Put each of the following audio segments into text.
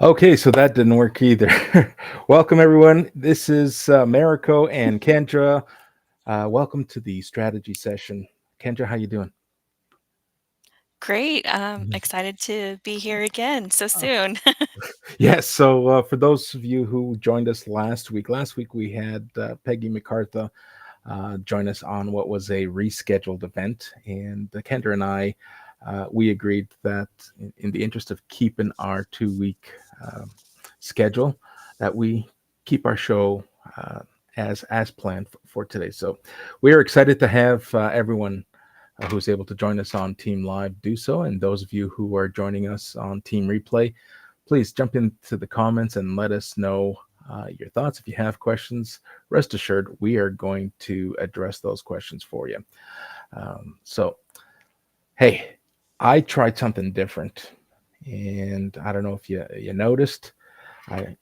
Okay, so that didn't work either. Welcome, everyone. This is Mariko and Kendra. Welcome to the strategy session. Kendra, how you doing? Great. Mhm. Excited to be here again so Uh, soon. yes. So for those of you who joined us last week we had Peggy MacArthur join us on what was a rescheduled event, and Kendra and I we agreed that in the interest of keeping our 2 week schedule, that we keep our show as planned for today. So we are excited to have everyone who's able to join us on Team Live do so, and those of you who are joining us on Team Replay, please jump into the comments and let us know your thoughts. If you have questions, rest assured we are going to address those questions for you. So, hey, I tried something different, and I don't know if you noticed. I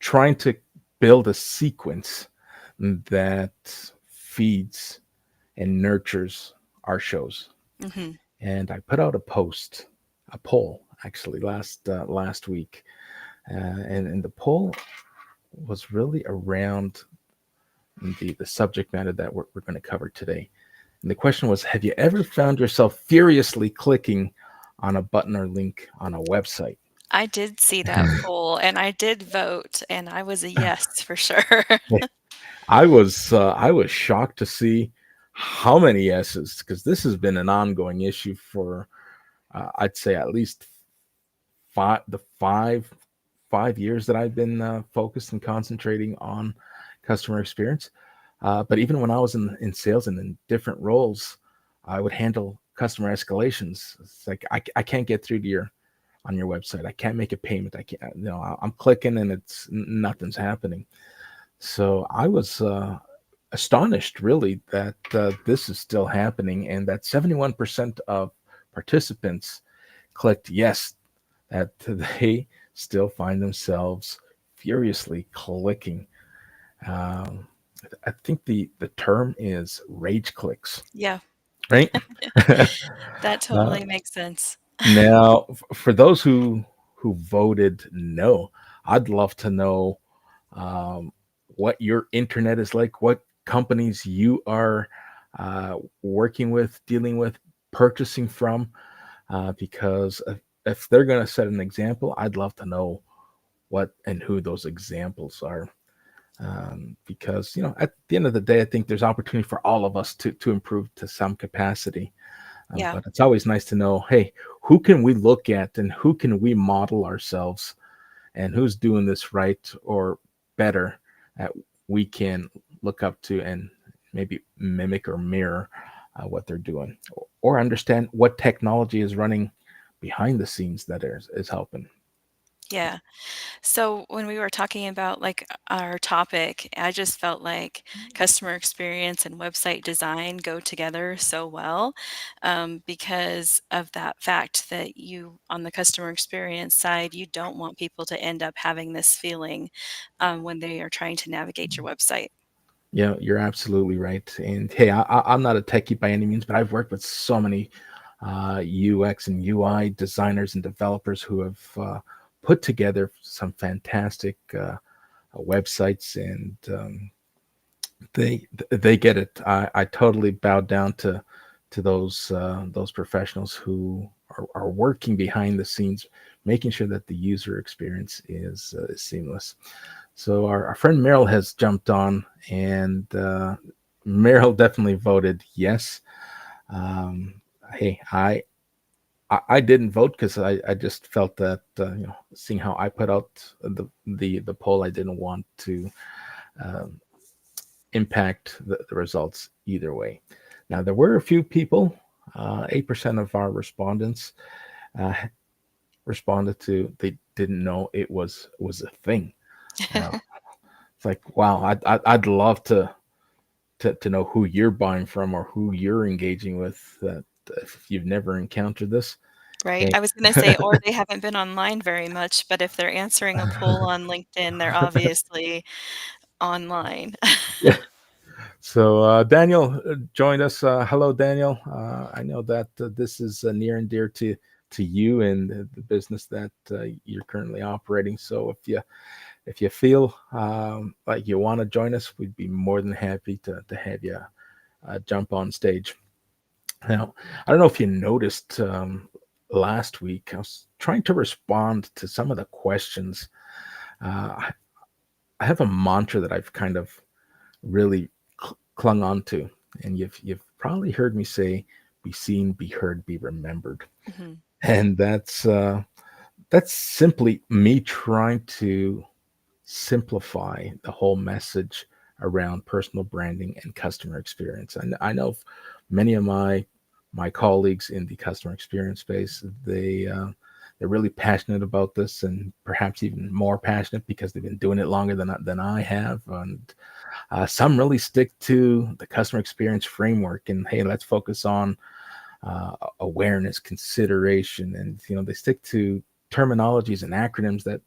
trying to build a sequence that feeds and nurtures our shows. hmm And I put out a poll actually last week, and the poll was really around the subject matter that we're going to cover today. And the question was, have you ever found yourself furiously clicking on a button or link on a website? I did see that poll and I did vote, and I was a yes for sure. I was shocked to see how many yeses, because this has been an ongoing issue for I'd say at least five years that I've been focused and concentrating on customer experience. But even when I was in sales and in different roles, I would handle customer escalations. It's like I can't get through to your on your website. I can't make a payment. I can't. I'm clicking and it's nothing's happening. So I was astonished, really, that this is still happening, and that 71% of participants clicked yes, that they still find themselves furiously clicking. Um, I think the term is rage clicks, Yeah, right? that uh, totally makes sense. now, for those who voted no, I'd love to know um, what your internet is like, what companies you are working with, dealing with, purchasing from, because if they're going to set an example, I'd love to know what and who those examples are. Because at the end of the day, I think there's opportunity for all of us to improve to some capacity. Yeah. But it's always nice to know, hey, who can we look at and who can we model ourselves, and who's doing this right or better that we can look up to and maybe mimic or mirror what they're doing, or understand what technology is running behind the scenes that is helping. Yeah. So when we were talking about like our topic, I just felt like customer experience and website design go together so well because of that fact that you, on the customer experience side, you don't want people to end up having this feeling when they are trying to navigate your website. Yeah, you're absolutely right. And hey, I'm not a techie by any means, but I've worked with so many UX and UI designers and developers who have put together some fantastic websites, and they get it. I totally bow down to those professionals who are working behind the scenes, making sure that the user experience is seamless. So our friend Meryl has jumped on, and Meryl definitely voted yes. Um, hey, I didn't vote because I just felt that seeing how I put out the poll, I didn't want to um, impact the results either way. Now there were a few people, 8% of our respondents uh, responded to they didn't know it was a thing. Now it's like, wow, I'd love to know who you're buying from or who you're engaging with. That if you've never encountered this, Right. hey, I was going to say, or they haven't been online very much, but if they're answering a poll on LinkedIn, they're obviously online. yeah. So Daniel joined us. Hello, Daniel. I know that this is near and dear to to you and the business that you're currently operating. So if you feel like you want to join us, we'd be more than happy to have you jump on stage. Now, I don't know if you noticed last week, I was trying to respond to some of the questions. I have a mantra that I've kind of really clung on to, and you've probably heard me say, "Be seen, be heard, be remembered," Mhm. and that's simply me trying to simplify the whole message around personal branding and customer experience. And I know many of my colleagues in the customer experience space, they're really passionate about this, and perhaps even more passionate because they've been doing it longer than I have. And some really stick to the customer experience framework. And hey, let's focus on awareness, consideration, and they stick to terminologies and acronyms that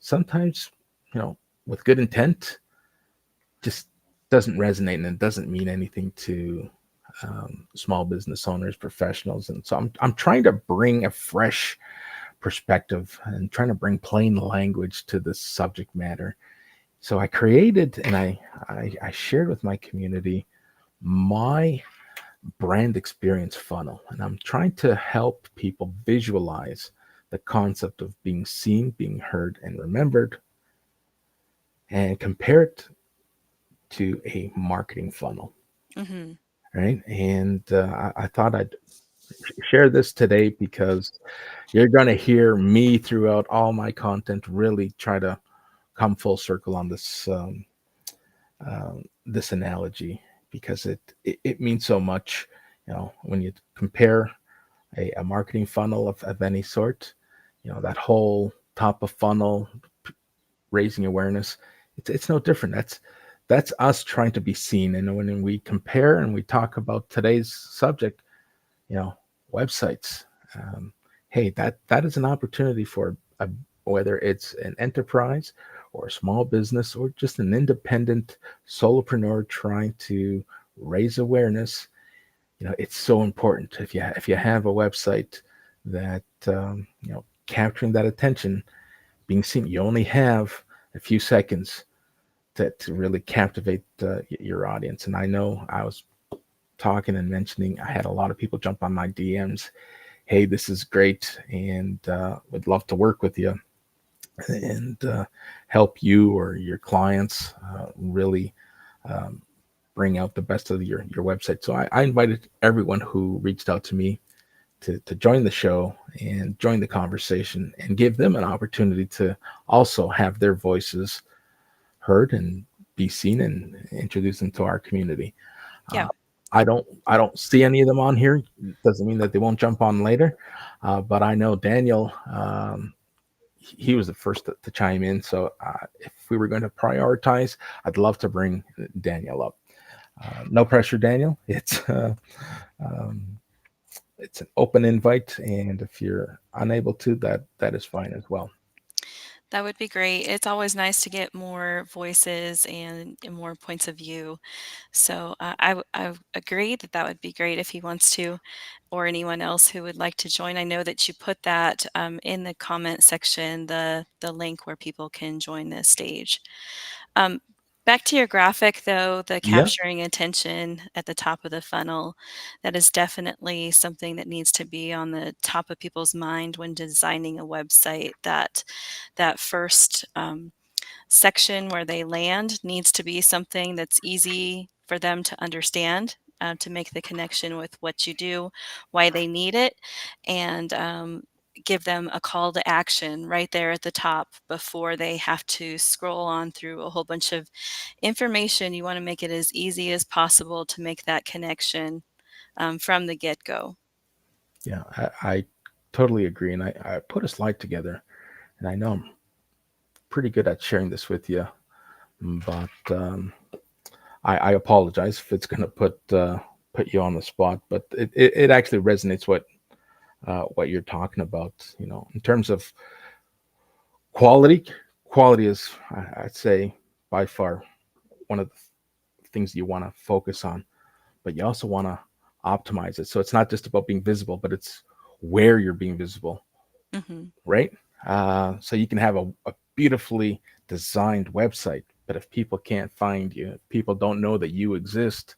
sometimes, you know, with good intent, just doesn't resonate and it doesn't mean anything to small business owners, professionals. And so I'm trying to bring a fresh perspective and trying to bring plain language to this subject matter. So I created and I shared with my community my brand experience funnel. And I'm trying to help people visualize the concept of being seen, being heard, and remembered, and compare it to a marketing funnel, Mhm. right? And I thought I'd share this today because you're going to hear me throughout all my content really try to come full circle on this analogy because it means so much. When you compare a marketing funnel of any sort, that whole top of funnel raising awareness, it's no different. That's us trying to be seen. And when we compare and we talk about today's subject, you know, websites, um, hey, that is an opportunity for whether it's an enterprise or a small business or just an independent solopreneur trying to raise awareness. It's so important if you have a website that capturing that attention, being seen. You only have a few seconds to really captivate your audience. And I know I was talking and mentioning, I had a lot of people jump on my DMs. Hey, this is great, and would love to work with you and help you or your clients really um, bring out the best of your website. So I invited everyone who reached out to me to join the show and join the conversation and give them an opportunity to also have their voices heard and be seen and introduce them to our community. Uh, Yeah. I don't see any of them on here. Doesn't mean that they won't jump on later, but I know Daniel. He was the first to chime in. So if we were going to prioritize, I'd love to bring Daniel up. No pressure, Daniel. Um, it's an open invite, and if you're unable to, that is fine as well. That would be great. It's always nice to get more voices and more points of view. So I agree that that would be great if he wants to, or anyone else who would like to join. I know that you put that in the comment section, the link where people can join this stage. Um, Back to your graphic, though, the Yeah, capturing attention at the top of the funnel, that is definitely something that needs to be on the top of people's mind when designing a website. That first section where they land needs to be something that's easy for them to understand, to make the connection with what you do, why they need it, and give them a call to action right there at the top before they have to scroll on through a whole bunch of information. You want to make it as easy as possible to make that connection from the get go. yeah, I totally agree. And I put a slide together, and I know I'm pretty good at sharing this with you, but I apologize if it's going to put you on the spot. But it actually resonates what you're talking about. In terms of quality. Quality is, I'd say, by far one of the things you want to focus on, but you also want to optimize it. So it's not just about being visible, but it's where you're being visible, Mhm. right? So you can have a beautifully designed website, but if people can't find you, if people don't know that you exist,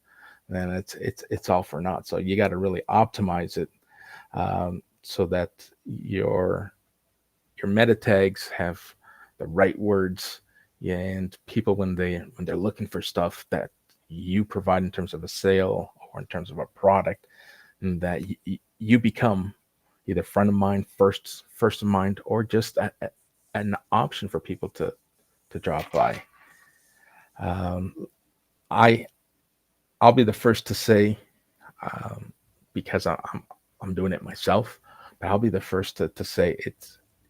then it's all for naught. So you got to really optimize it, so that your meta tags have the right words. Yeah, and people, when they're looking for stuff that you provide in terms of a sale or in terms of a product, and that you become either front of mind, first of mind, or just an option for people to drop by. Um, I I'll be the first to say, um, because I'm doing it myself, but I'll be the first to say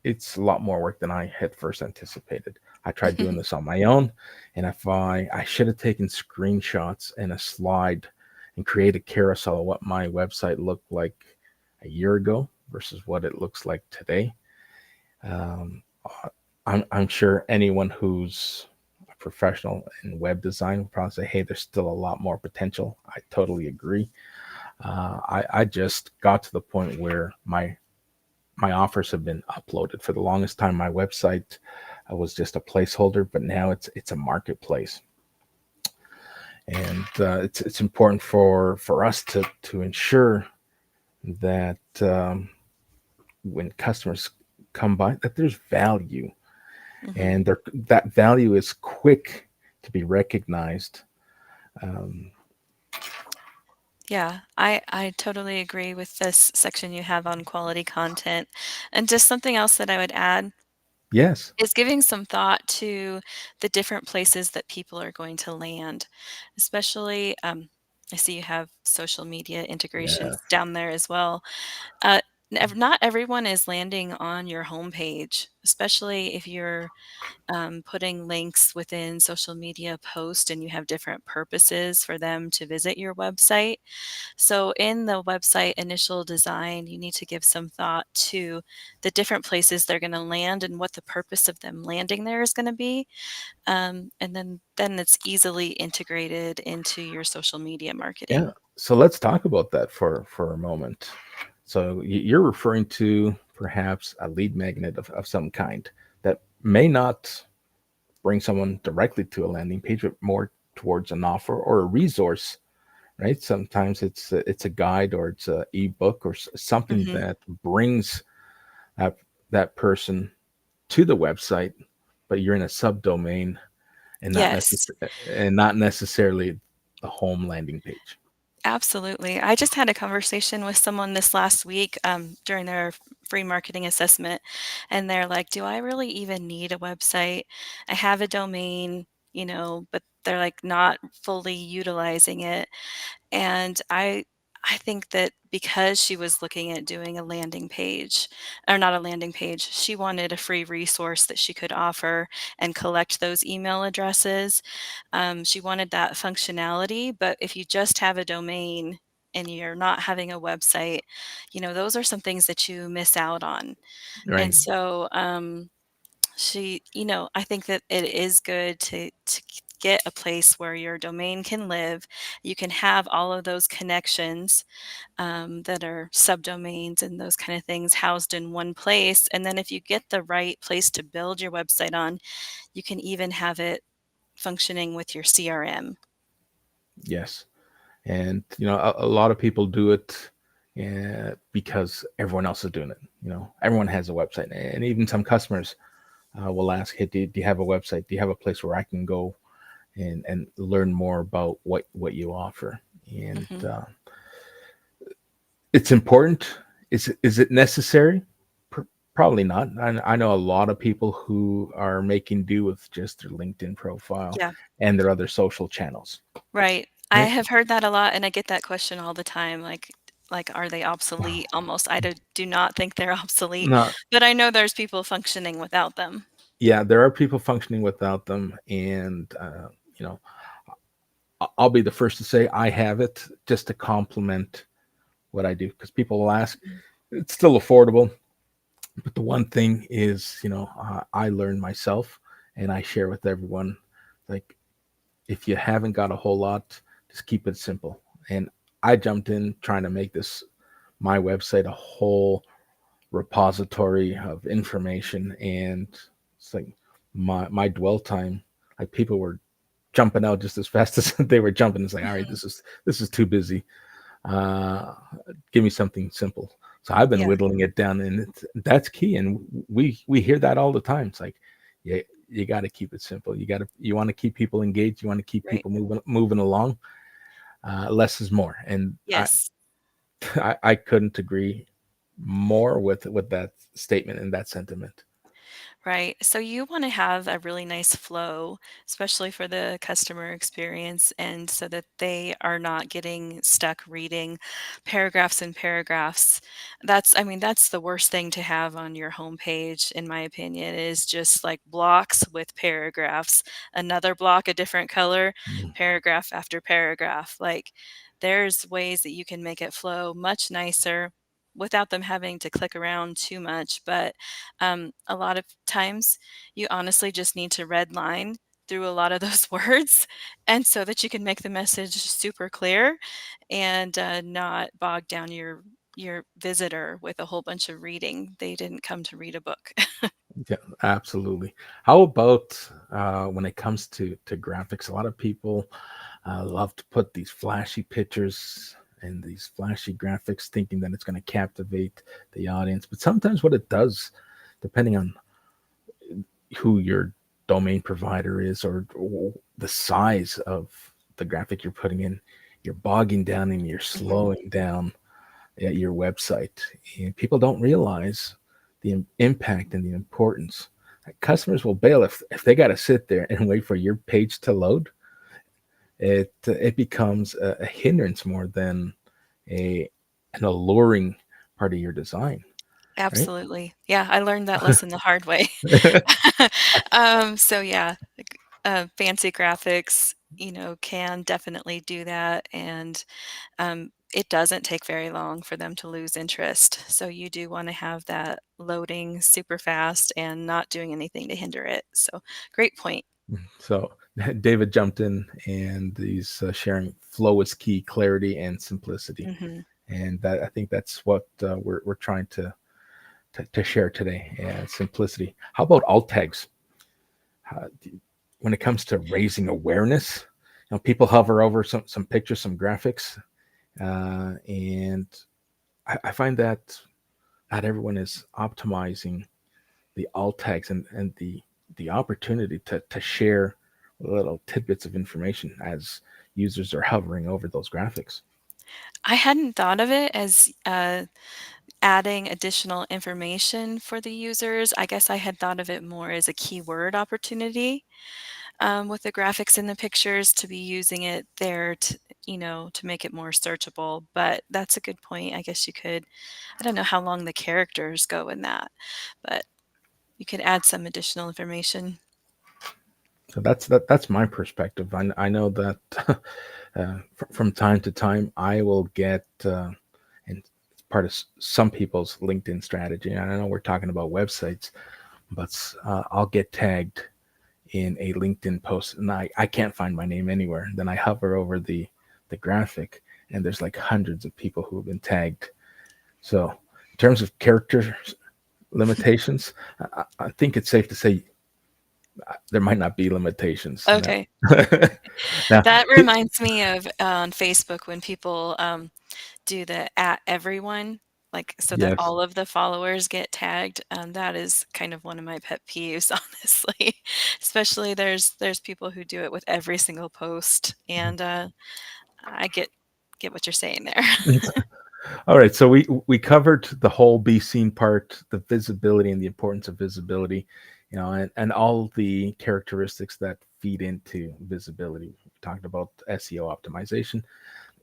it's a lot more work than I had first anticipated. I tried doing this on my own, and if I should have taken screenshots and a slide and create a carousel of what my website looked like a year ago versus what it looks like today. Um, I'm sure anyone who's a professional in web design will probably say, "Hey, there's still a lot more potential." I totally agree. I just got to the point where my offers have been uploaded. For the longest time, my website was just a placeholder, but now it's a marketplace, and it's important for us to ensure that, when customers come by, that there's value, Mhm. and that value is quick to be recognized. Um, Yeah, I totally agree with this section you have on quality content. And just something else that I would add yes, is giving some thought to the different places that people are going to land, especially, I see you have social media integrations yes, down there as well. Uh, not everyone is landing on your homepage, especially if you're putting links within social media posts and you have different purposes for them to visit your website. So, in the website initial design, you need to give some thought to the different places they're going to land and what the purpose of them landing there is going to be. And then it's easily integrated into your social media yeah. marketing. So let's talk about that for a moment. So you're referring to perhaps a lead magnet of some kind that may not bring someone directly to a landing page, but more towards an offer or a resource, right? Sometimes it's a guide, or it's a ebook, or something Hmm. that brings that that person to the website, but you're in a subdomain, and Yes. not necessarily the home landing page. Absolutely. I just had a conversation with someone this last week during their free marketing assessment, and they're like, "Do I really even need a website? I have a domain, but they're like not fully utilizing it." And I think that because she was looking at doing a landing page, or not a landing page, she wanted a free resource that she could offer and collect those email addresses. She wanted that functionality, but if you just have a domain and you're not having a website, those are some things that you miss out on. And Right. so, I think that it is good to get a place where your domain can live. You can have all of those connections that are subdomains and those kind of things housed in one place. And then if you get the right place to build your website on, you can even have it functioning with your CRM. Yes. And a lot of people do it, because everyone else is doing it. Everyone has a website, and even some customers will ask, "Hey, do you have a website? Do you have a place where I can go and learn more about what you offer?" And Hmm. it's important. Is it necessary? Probably not. I know a lot of people who are making do with just their LinkedIn profile Yeah, and their other social channels, right. I right? have heard that a lot, and I get that question all the time. Like, are they obsolete? Almost. I do not think they're obsolete, No, but I know there's people functioning without them. yeah, there are people functioning without them, and you know, I'll be the first to say I have it just to complement what I do, because people will ask. Mhm. It's still affordable, but the one thing is, I learned myself, and I share with everyone. Like, if you haven't got a whole lot, just keep it simple. And I jumped in trying to make this my website a whole repository of information, and it's like my dwell time, like people were jumping out just as fast as they were jumping. It's like, all right, Mhm. this is too busy. Uh, Give me something simple. So I've been Yeah, whittling it down, and that's key. And we hear that all the time. It's like, yeah, you got to keep it simple. You want to keep people engaged. You want to keep right. people moving along. Less is more, and Yes. I couldn't agree more with that statement and that sentiment. Right. So you want to have a really nice flow, especially for the customer experience, and so that they are not getting stuck reading paragraphs and paragraphs. I mean, that's the worst thing to have on your homepage, in my opinion, is just like blocks with paragraphs, another block, a different color, Mm. paragraph after paragraph. Like, there's ways that you can make it flow much nicer without them having to click around too much. But a lot of times you honestly just need to red line through a lot of those words, and so that you can make the message super clear and not bog down your visitor with a whole bunch of reading. They didn't come to read a book. Yeah, absolutely. How about when it comes to graphics? A lot of people love to put these flashy pictures and these flashy graphics, thinking that it's going to captivate the audience. But sometimes what it does, depending on who your domain provider is, or the size of the graphic you're putting in, you're bogging down and you're Mhm. slowing down your website. And people don't realize the impact and the importance. Customers will bail if they got to sit there and wait for your page to load. It becomes a hindrance more than a an alluring part of your design, right? Absolutely. Yeah, I learned that lesson the hard way. So yeah, fancy graphics, can definitely do that, and it doesn't take very long for them to lose interest. So you do want to have that loading super fast and not doing anything to hinder it. So great point. So David jumped in, and he's sharing flow is key, clarity and simplicity, Hmm. and that I think that's what we're trying to share today. Simplicity. How about alt tags? When it comes to raising awareness, people hover over some pictures, some graphics, and I find that not everyone is optimizing the alt tags and the opportunity to share little tidbits of information as users are hovering over those graphics. I hadn't thought of it as adding additional information for the users. I guess I had thought of it more as a keyword opportunity, with the graphics and the pictures, to be using it there to make it more searchable. But that's a good point. I guess you could, I don't know how long the characters go in that, but you could add some additional information. So that's my perspective. I know that from time to time I will get, and it's part of some people's LinkedIn strategy. And I know we're talking about websites, but I'll get tagged in a LinkedIn post, and I can't find my name anywhere. Then I hover over the graphic, and there's like hundreds of people who have been tagged. So, in terms of character limitations, I think it's safe to say there might not be limitations now. Okay. Now, That reminds me of on Facebook when people do the at everyone, like so that yes, all of the followers get tagged. That is kind of one of my pet peeves, honestly. Especially there's people who do it with every single post, and I get what you're saying there. all right. So we covered the whole be seen part, the visibility and the importance of visibility, and all the characteristics that feed into visibility. We talked about SEO optimization.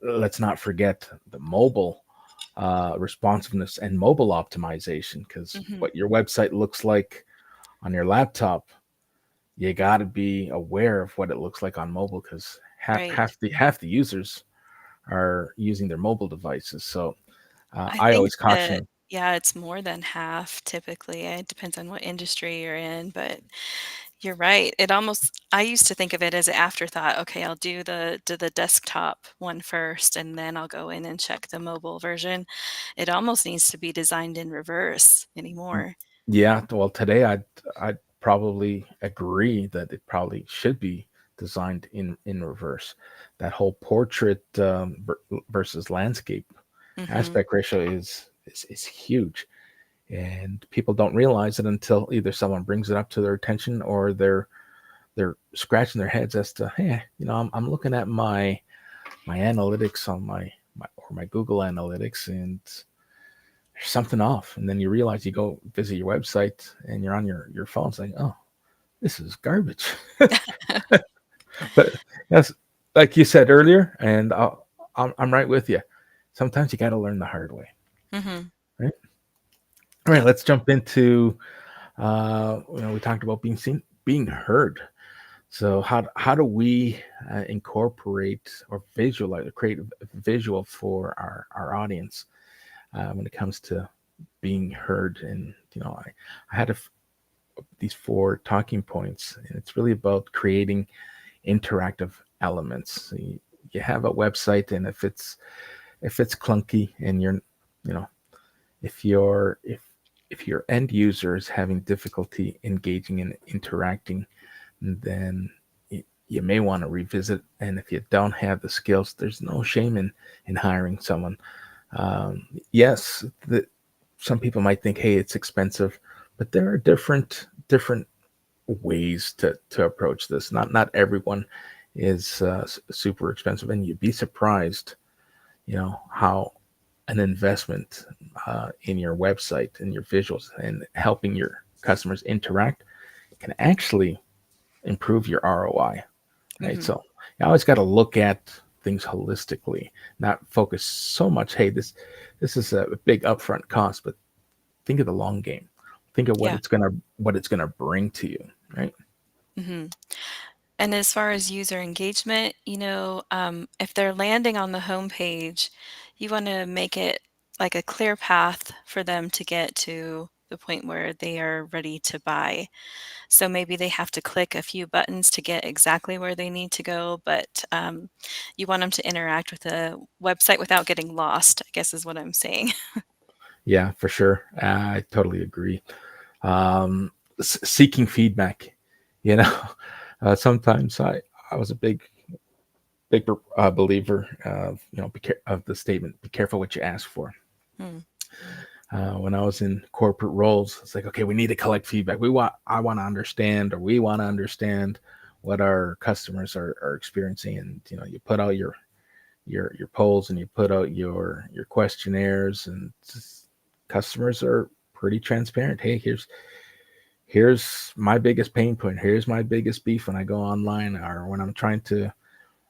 Let's not forget the mobile responsiveness and mobile optimization, because Mhm. what your website looks like on your laptop, you got to be aware of what it looks like on mobile, because Right. half the users are using their mobile devices. So I I think always that, caution. yeah, it's more than half typically. It depends on what industry you're in, but You're right. It almost I used to think of it as an afterthought. Okay, I'll do the desktop one first, and then I'll go in and check the mobile version. It almost needs to be designed in reverse Mm, anymore. yeah, well, today I'd probably agree that it probably should be designed in reverse. That whole portrait versus landscape Mhm. aspect ratio is huge, and people don't realize it until either someone brings it up to their attention or they're scratching their heads as to, hey, I'm looking at my analytics on my Google Analytics, and there's something off. And then you realize, you go visit your website and you're on your phone saying, oh, this is garbage. But yes, like you said earlier, and I'm right with you. Sometimes you got to learn the hard way, Mhm. right? All right, Yeah. let's jump into, we talked about being seen, being heard. So how do we incorporate or visualize or create a visual for our audience when it comes to being heard? And I had these four talking points, and it's really about creating interactive elements. So you have a website, and if it's clunky, and you know if your end user is having difficulty engaging and interacting, then you may want to revisit. And if you don't have the skills, there's no shame in hiring someone. Yes, some people might think, hey, it's expensive, but there are different ways to approach this. Not everyone is super expensive, and you'd be surprised, how an investment in your website and your visuals and helping your customers interact can actually improve your ROI, right? Mhm. So you always got to look at things holistically, not focus so much. Hey, this is a big upfront cost, but think of the long game. Think of Yeah. what it's gonna bring to you, right? Mhm. And as far as user engagement, if they're landing on the homepage, you want to make it like a clear path for them to get to the point where they are ready to buy. So maybe they have to click a few buttons to get exactly where they need to go, but you want them to interact with the website without getting lost, I guess is what I'm saying. Yeah, for sure. I totally agree. Um, Seeking feedback. You know, sometimes I was a big believer of of the statement, "Be careful what you ask for." Hmm. When I was in corporate roles, it's like, okay, we need to collect feedback. I want to understand, or we want to understand what our customers are experiencing. And you put out your polls, and you put out your questionnaires, and customers are pretty transparent. Hey, here's my biggest pain point. Here's my biggest beef when I go online, or when I'm trying to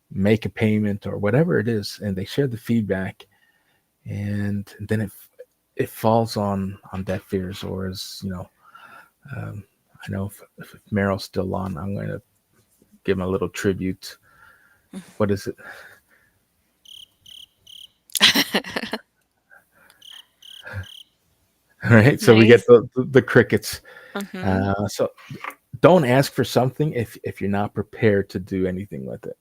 make a payment, or whatever it is, and they share the feedback. And then it falls on deaf ears, or as um, I know if Meryl's still on, I'm going to give him a little tribute. What is it? All right, so we get Nice. the crickets. Hmm. So don't ask for something if you're not prepared to do anything with it.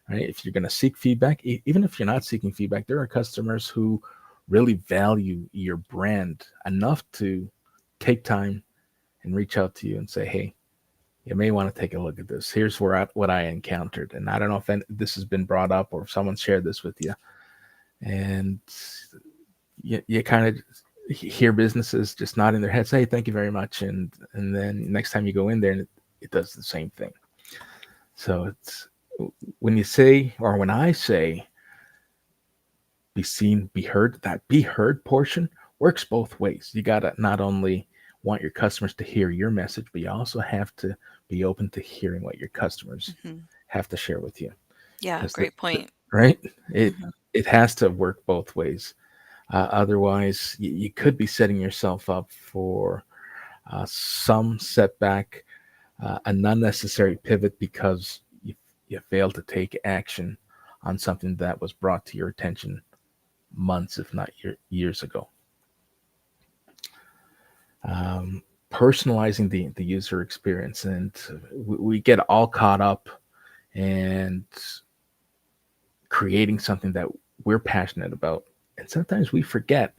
Right? If you're going to seek feedback, even if you're not seeking feedback, there are customers who really value your brand enough to take time and reach out to you and say, "Hey, you may want to take a look at this. Here's what I encountered." And I don't know if this has been brought up, or if someone shared this with you. And you kind of hear businesses just nodding their heads, "Hey, thank you very much," and then next time you go in there, and it does the same thing. So it's when you say, or when I say, be seen, be heard, that be heard portion works both ways. You got to not only want your customers to hear your message, but you also have to be open to hearing what your customers Hmm. have to share with you. Yeah, Because great point. right, it Hmm. it has to work both ways. Otherwise, you could be setting yourself up for some setback, an unnecessary pivot, because you failed to take action on something that was brought to your attention months, if not years ago. personalizing the user experience, and we get all caught up and creating something that we're passionate about, and sometimes we forget,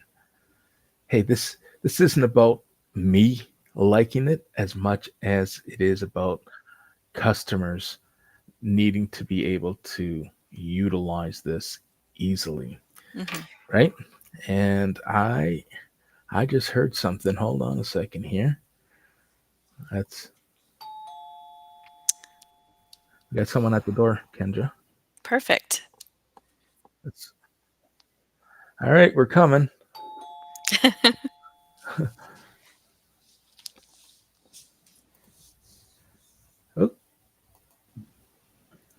hey, this isn't about me liking it as much as it is about customers needing to be able to utilize this easily, Mhm. right? And I just heard something. Hold on a second here. That's We got someone at the door, Kendra. Perfect. That's all right. We're coming. Oh,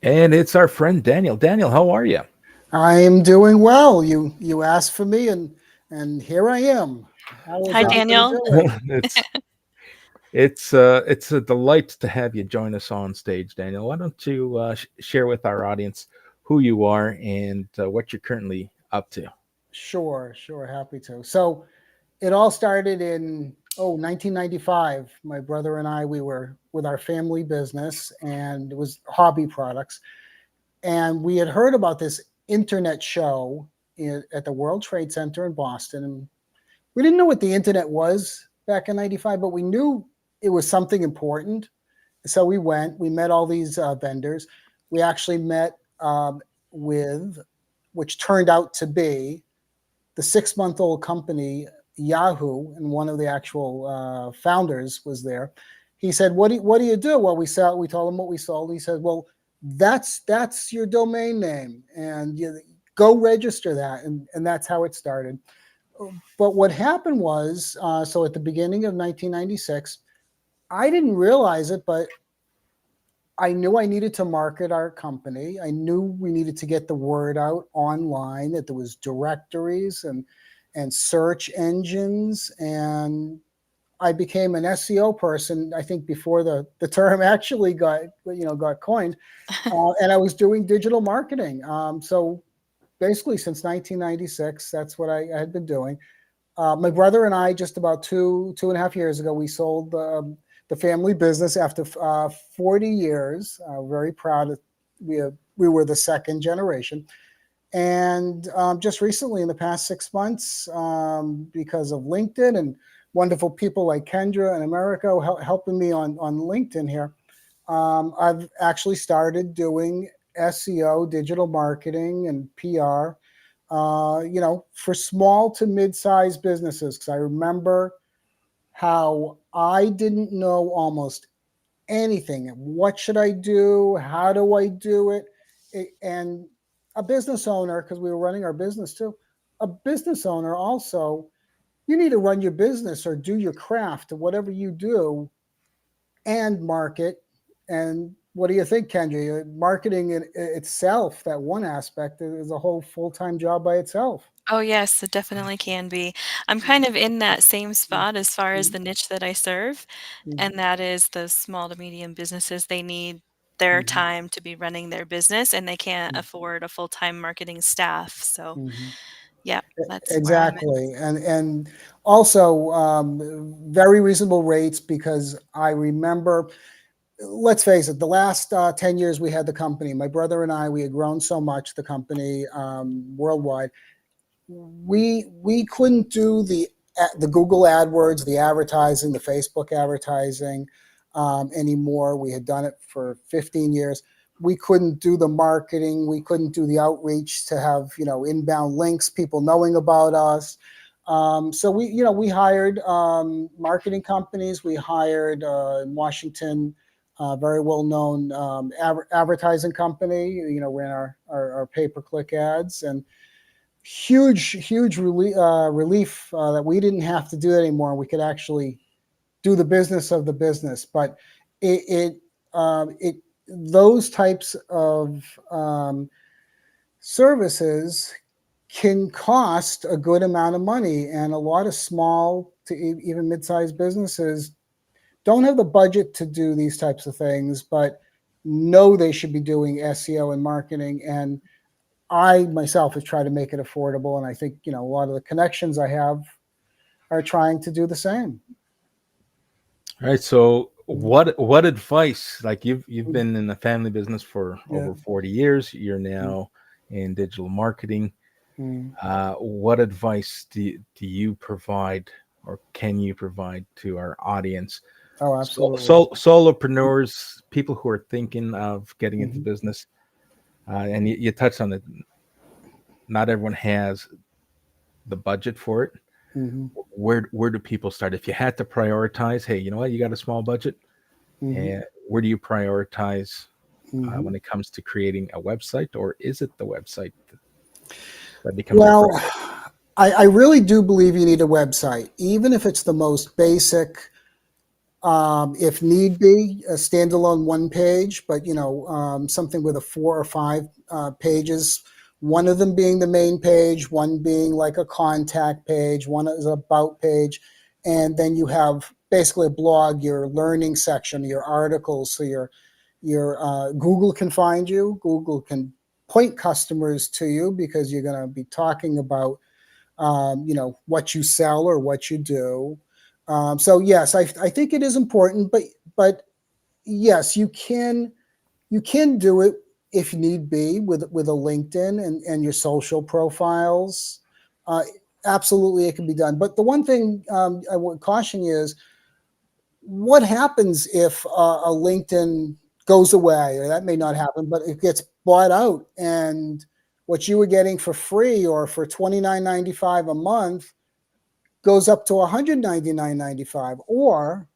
and it's our friend Daniel. Daniel, how are you? I am doing well. You asked for me, and here I am. How is Hi, everybody Daniel. doing? it's it's a delight to have you join us on stage, Daniel. Why don't you share with our audience who you are and what you're currently up to? Sure, sure, happy to. So it all started in 1995. My brother and I, we were with our family business, and it was hobby products. And we had heard about this internet show at the World Trade Center in Boston. And we didn't know what the internet was back in '95, but we knew it was something important. So we went, we met all these vendors. We actually met with, which turned out to be the 6-month-old company, Yahoo, and one of the actual founders was there. He said, what do you do? Well, we told him what we sold. He said, well, that's your domain name, and you go register that. And that's how it started. But what happened was, so at the beginning of 1996, I didn't realize it, but I knew I needed to market our company. I knew we needed to get the word out online, that there was directories and search engines. And I became an SEO person, I think, before the term actually got coined. And I was doing digital marketing. So basically since 1996, that's what I had been doing. My brother and I, just about 2.5 years ago, we sold the family business after 40 years. Very proud of, we were the second generation. And just recently, in the past 6 months, because of LinkedIn and wonderful people like Kendra and America helping me on LinkedIn here, I've actually started doing SEO, digital marketing, and PR, for small to mid-sized businesses. Because I remember how I didn't know almost anything. What should I do? How do I do it? And a business owner, because we were running our business too, a business owner also, you need to run your business or do your craft or whatever you do and market. And what do you think, Kendra? Marketing in itself, that one aspect, is a whole full-time job by itself. Oh, yes, it definitely can be. I'm kind of in that same Mhm. spot as far as Mhm. the niche that I serve, Mhm. and that is those small to medium businesses. They need their Mhm. time to be running their business, and they can't Mhm. afford a full-time marketing staff. So, Mhm. yeah, that's where I'm in. Exactly, and also very reasonable rates, because I remember, let's face it, the last 10 years we had the company. My brother and I, we had grown so much, the company, worldwide. We couldn't do the Google AdWords, the advertising, the Facebook advertising anymore. We had done it for 15 years. We couldn't do the marketing. We couldn't do the outreach to have inbound links, people knowing about us. So we hired marketing companies. We hired in Washington, very well known advertising company. Ran our pay per click ads, and huge relief that we didn't have to do that anymore. We could actually do the business of the business. But it those types of services can cost a good amount of money, and a lot of small to even mid-sized businesses don't have the budget to do these types of things, but know they should be doing SEO and marketing. And I myself have tried to make it affordable, and I think a lot of the connections I have are trying to do the same. All right. So Mm, what advice, like you've mm, been in the family business for yeah. over 40 years, you're Mm, now in digital marketing. mm. What advice do you provide or can you provide to our audience? Oh, So, absolutely. solopreneurs, people who are thinking of getting into Hmm. business, and you touched on it. Not everyone has the budget for it. Hmm. Where do people start? If you had to prioritize, hey, you know what, you got a small budget, Hmm. and where do you prioritize when Hmm. it comes to creating a website, or is it the website that becomes your Well, priority? I really do believe you need a website, even if it's the most basic. If need be, a standalone one page, but something with a 4 or 5 pages. One of them being the main page, one being like a contact page, one is an about page, and then you have basically a blog, your learning section, your articles, so your Google can find you. Google can point customers to you because you're going to be talking about what you sell or what you do. So yes, I think it is important, but yes, you can do it if need be with a LinkedIn and your social profiles. Uh, Absolutely, it can be done. But the one thing I would caution you is what happens if a LinkedIn goes away, or that may not happen, but it gets bought out, and what you were getting for free or for 29.95 a month goes up to 199.95, or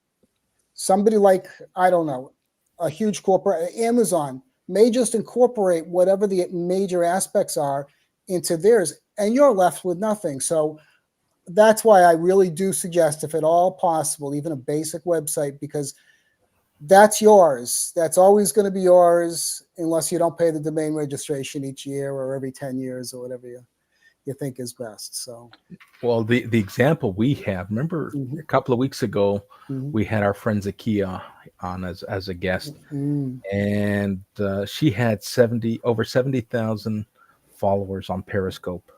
somebody like, I don't know, a huge corporate Amazon may just incorporate whatever the major aspects are into theirs, and you're left with nothing. So that's why I really do suggest, if at all possible, even a basic website, because that's yours. That's always going to be yours unless you don't pay the domain registration each year or every 10 years or whatever you think is best. So, Well, the example we have, remember mhm, a couple of weeks ago, mhm, we had our friend Zakia on as a guest, mm, and she had 70,000 followers on Periscope.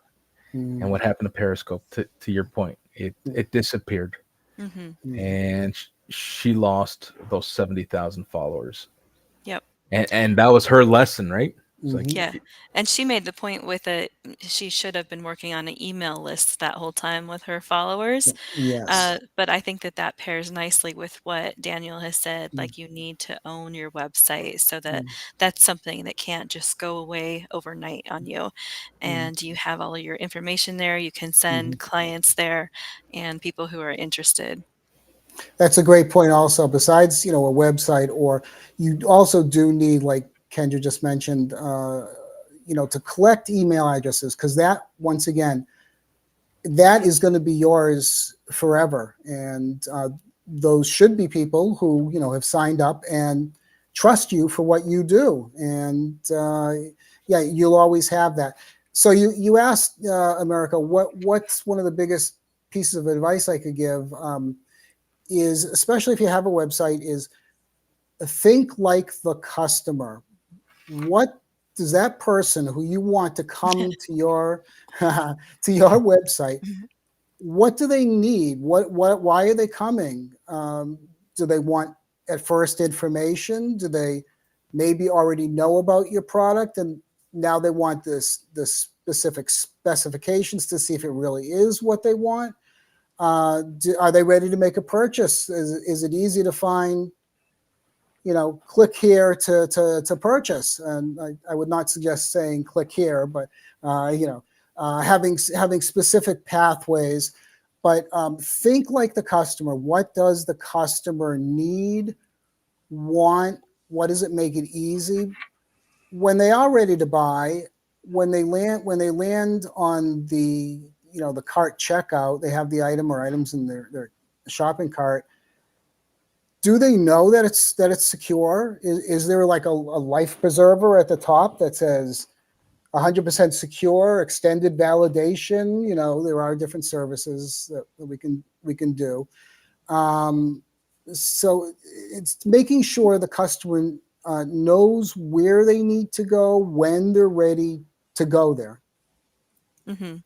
And mm, what happened to Periscope? To your point, mm, it disappeared, Mhm. mhm, and she lost those 70,000 followers. Yep. And that was her lesson, right? It's like, mhm. Yeah, and she made the point with it, she should have been working on an email list that whole time with her followers. Yes. But I think that that pairs nicely with what Daniel has said, Mm, like, you need to own your website so that mm, that's something that can't just go away overnight on you, mm, and you have all of your information there, you can mhm. send clients there and people who are interested. That's a great point. Also, besides a website, or you also do need, like Kendra just mentioned, to collect email addresses, because that, once again, that is going to be yours forever. And those should be people who have signed up and trust you for what you do. And yeah, you'll always have that. So you asked, America, what's one of the biggest pieces of advice I could give, is, especially if you have a website, is think like the customer. What does that person who you want to come to your to your website, Mhm. what do they need? Why are they coming? Do they want at first information? Do they maybe already know about your product, and now they want the specific specifications to see if it really is what they want? Are they ready to make a purchase? Is it easy to find, click here to purchase? And I would not suggest saying click here, but having specific pathways. But think like the customer. What does the customer need, want? What does it make it easy? When they are ready to buy, when they land on the cart checkout, they have the item or items in their shopping cart. Do they know that it's secure? Is there like a life preserver at the top that says 100% secure, extended validation? There are different services that we can do. Um, so it's making sure the customer knows where they need to go when they're ready to go there. Mhm.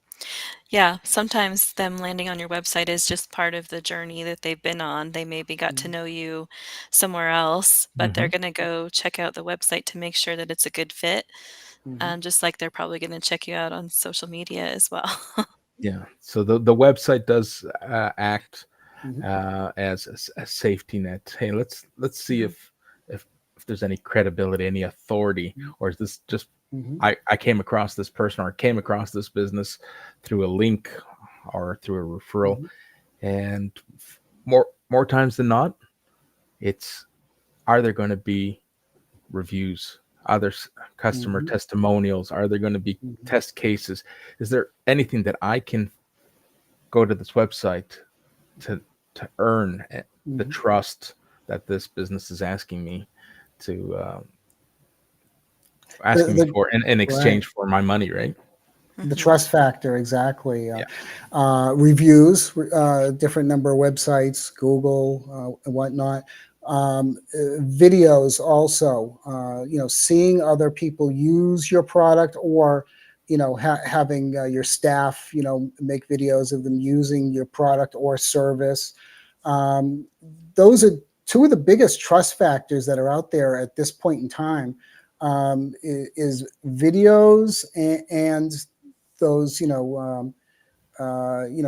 Yeah, sometimes them landing on your website is just part of the journey that they've been on. They maybe got to Mhm, know you somewhere else, but they're Hmm. gonna go check out the website to make sure that it's a good fit, mhm, just like they're probably gonna check you out on social media as well. Yeah. So the website does act mhm, as a safety net. Hey, let's see mhm, if there's any credibility, any authority, mhm, or is this just mhm, I came across this person or came across this business through a link or through a referral, mhm, and more times than not, it's are there going to be reviews, other customer mhm, testimonials? Are there going to be mhm, test cases? Is there anything that I can go to this website to earn the mhm. trust that this business is to The asking me the for in right. exchange for my money, right? The Mhm. trust factor, exactly. Yeah. Reviews, different number of websites, Google, and whatnot. Videos also, seeing other people use your product, or, having your staff, make videos of them using your product or service. Um, those are two of the biggest trust factors that are out there at this point in time. Is videos and those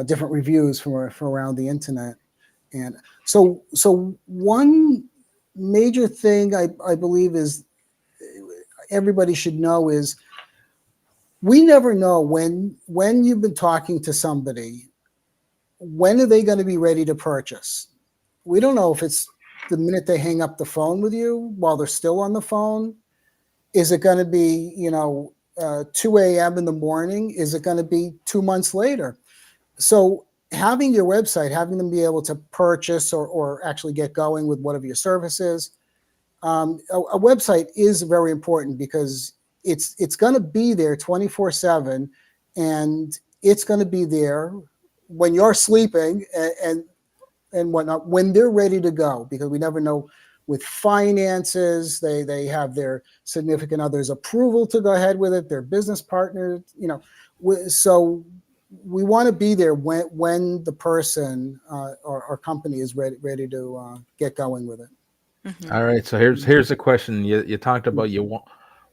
different reviews from around the internet. And so one major thing I believe is everybody should know is we never know when you've been talking to somebody, when are they going to be ready to purchase. We don't know if it's the minute they hang up the phone with you, while they're still on the phone. Is it going to be 2 a.m. in the morning? Is it going to be 2 months later? So having your website, having them be able to purchase or actually get going with whatever your service is, a website is very important because it's going to be there 24/7, and it's going to be there when you're sleeping, and whatnot, when they're ready to go, because we never know with finances. They have their significant other's approval to go ahead with it, their business partner, so we want to be there when the person or company is ready to get going with it. Mhm. All right. So here's a question. You talked about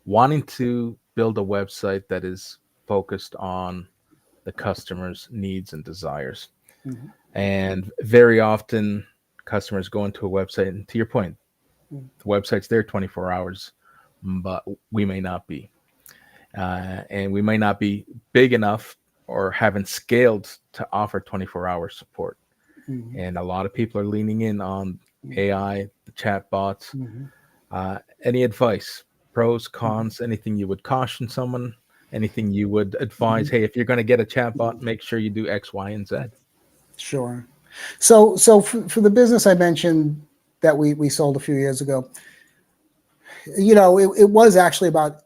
wanting to build a website that is focused on the customer's needs and desires. Mhm, And very often customers go into a website, and to your point, mhm, the website's there 24 hours, but we may not be. And we may not be big enough or haven't scaled to offer 24-hour support. mhm, And a lot of people are leaning in on mhm, AI, the chat bots. mhm, Any advice, pros, mhm, cons, anything you would caution someone, anything you would advise? mhm, Hey, if you're going to get a chat bot, mhm. make sure you do X, Y, and Z. Sure. So for the business I mentioned that we sold a few years ago, it was actually about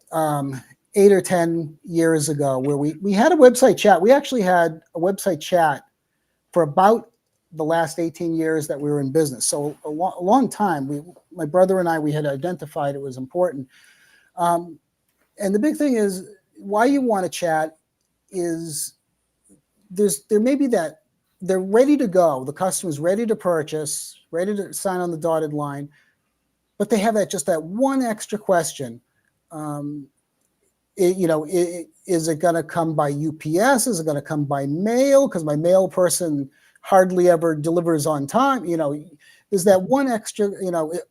8 or 10 years ago where we had a website chat. We actually had a website chat for about the last 18 years that we were in business. So a long time. My brother and I, we had identified it was important. Um, and the big thing is why you want to chat is there may be that they're ready to go. The customer's ready to purchase, ready to sign on the dotted line, but they have that one extra question. Um, is it going to come by UPS? Is it going to come by mail? Because my mail person hardly ever delivers on time. Is that one extra?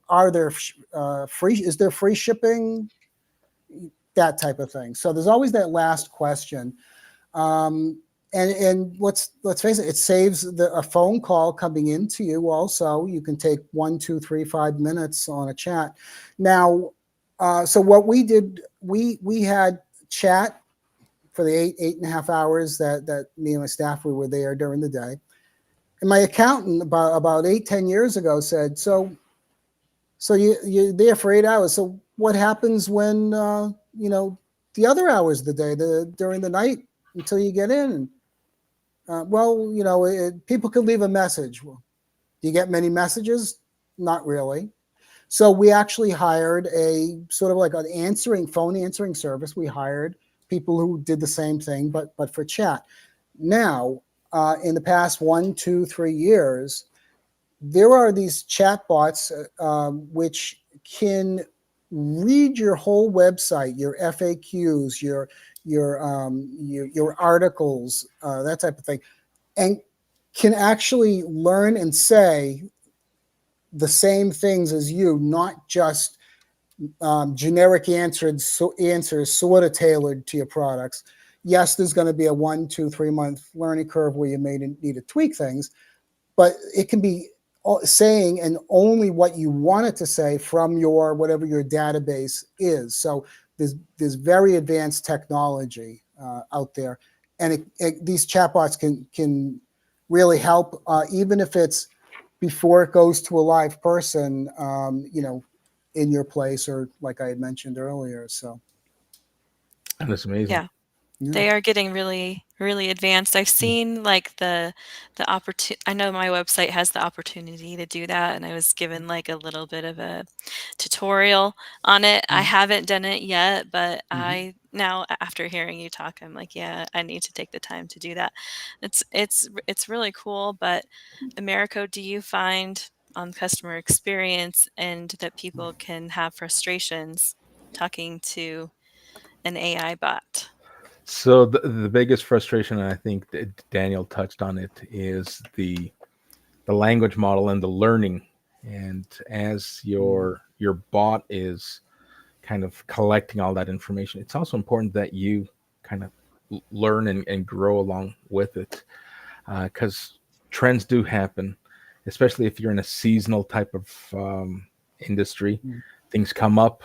Are there free? Is there free shipping? That type of thing. So there's always that last question. Um, and let's face it, it saves a phone call coming into you. Also, you can take 1, 2, 3, 5 minutes on a chat. Now, so what we did, we had chat for the 8.5 hours that me and my staff we were there during the day. And my accountant about 8, 10 years ago said, so you're there for 8 hours. So what happens when the other hours of the day, during the night until you get in? Well, people could leave a message. Well, do you get many messages? Not really. So we actually hired a sort of like an phone answering service. We hired people who did the same thing, but for chat. now, in the past 1, 2, 3 years, there are these chatbots which can read your whole website, your FAQs, your articles, that type of thing, and can actually learn and say the same things as you, not just generic answers sort of tailored to your products. Yes, there's going to be a 1, 2, 3 month learning curve where you may need to tweak things, but it can be saying and only what you want it to say from your whatever your database is. So there's very advanced technology out there, and these chatbots can really help, even if it's before it goes to a live person, in your place, or like I had mentioned earlier. So And it's amazing. Yeah. yeah. They are getting really, really advanced. I've seen like the opportunity. I know my website has the opportunity to do that, and I was given like a little bit of a tutorial on it. I haven't done it yet, but Mhm. I now after hearing you talk, I'm like, yeah, I need to take the time to do that. It's really cool. But Americo, do you find on customer experience and that people can have frustrations talking to an AI bot? So the biggest frustration, and I think that Daniel touched on it, is the language model and the learning. And as Mhm. your bot is kind of collecting all that information, it's also important that you kind of learn and grow along with it, because trends do happen, especially if you're in a seasonal type of industry. Things come up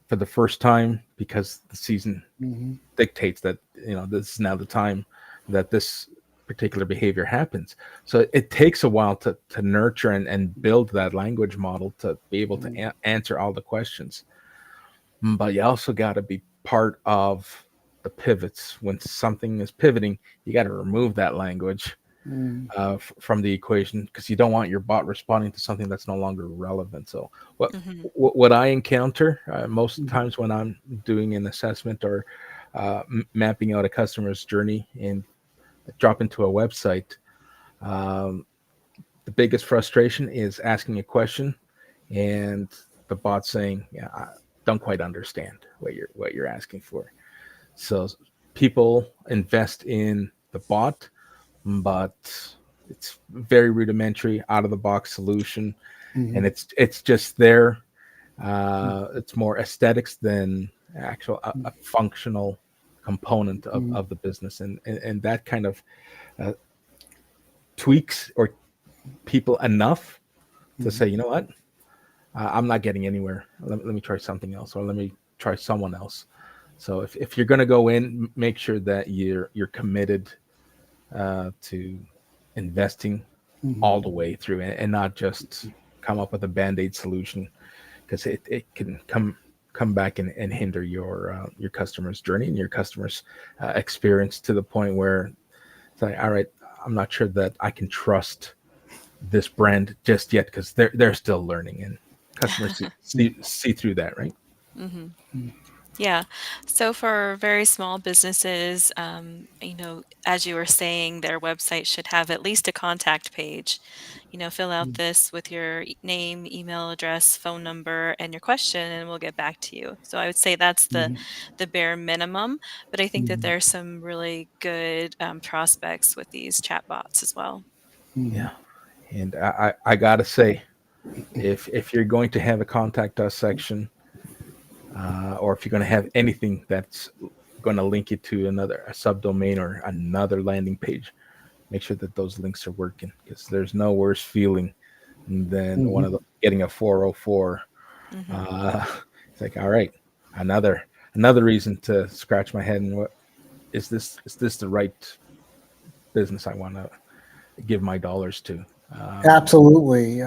for the first time because the season Mhm. dictates that, this is now the time that this particular behavior happens. So it takes a while to nurture and build that language model to be able to Mhm. answer all the questions. But you also got to be part of the pivots. When something is pivoting, you got to remove that language Mhm. from the equation, because you don't want your bot responding to something that's no longer relevant. So Mhm. what I encounter most Mhm. times when I'm doing an assessment or mapping out a customer's journey and drop into a website, um, the biggest frustration is asking a question and the bot saying, "Yeah, I don't quite understand what you're asking for." So people invest in the bot, but it's very rudimentary, out of the box solution, and Mhm. it's just there. It's more aesthetics than actual a functional component Mhm. of the business, and that kind of uh, tweaks or people enough to Mhm. say, you know what, I'm not getting anywhere. Let me try something else, or let me try someone else. So if you're going to go in, make sure that you're committed to investing Mhm. all the way through, and not just come up with a band-aid solution, because it can come back and hinder your customer's journey and your customer's experience, to the point where it's like, all right, I'm not sure that I can trust this brand just yet, because they're still learning, and customers see through that, right? Mhm. Mhm. Yeah. So for very small businesses, as you were saying, their website should have at least a contact page. Fill out this with your name, email address, phone number, and your question, and we'll get back to you. So I would say that's Mhm. the bare minimum. But I think that Mhm. there's some really good prospects with these chatbots as well. Mhm. Yeah, and I gotta say, if you're going to have a contact us section, or if you're going to have anything that's going to link you to a subdomain or another landing page, make sure that those links are working, because there's no worse feeling than one of Mhm. the getting a 404. Hmm. Uh, it's like, all right, another reason to scratch my head, and what is this the right business I want to give my dollars to? Absolutely.